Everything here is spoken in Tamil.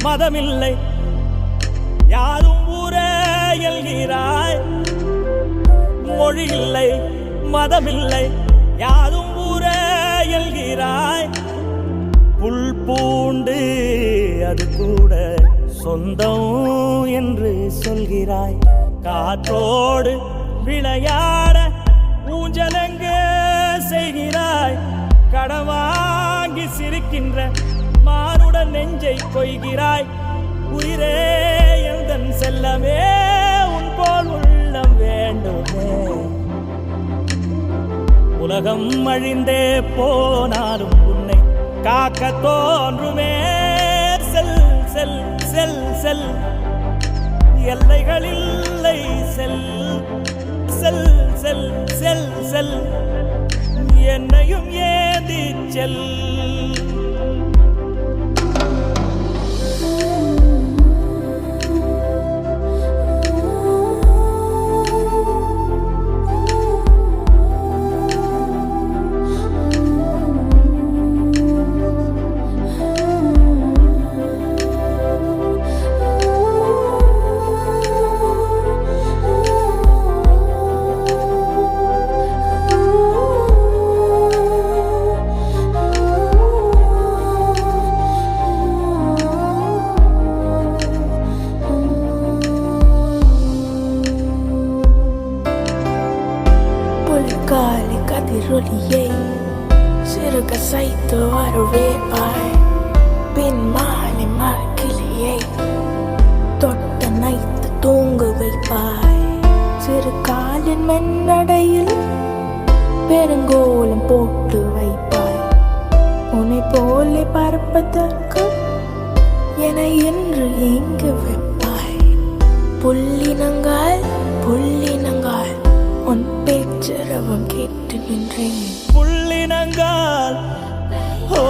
மதமில்லை யாரும் ஊரே எல்கிறாய். மொழி இல்லை மதமில்லை யாரும் ஊரே எல்கிறாய். புல் பூண்டு அது கூட சொந்தம் என்று சொல்கிறாய். காற்றோடு விளையாட ஊஞ்சலங்க செய்கிறாய். கடவாங்கி சிரிக்கின்ற மானுடன் நெஞ்சை கொய்கிறாய். உயிரே எந்தன் செல்லமே உன் போல் உள்ளம் வேண்டுமே. உலகம் அழிந்தே போனாலும் உன்னை காக்க தோன்றுமே. செல் செல் செல் செல் எல்லைகளில்லை. செல் செல் செல் செல் செல் என்னையும் ஏந்தி செல். காலை கதிரொலியை சிறுக சைத்து வரவேற்பாய். பின் மாலை மகிழியை தொட்ட நைத்து தூங்க வைப்பாய். சிறு காலின் மென்னடையில் பெருங்கோலம் போட்டு வைப்பாய். உன்னை போலே பறப்பதற்கு என என்று எங்கு வைப்பாய். புள்ளினங்கால் புள்ளினங்கால் உன் பேச்சரவம் கேட்டு நின்றேன். புள்ளினங்கால் ஓ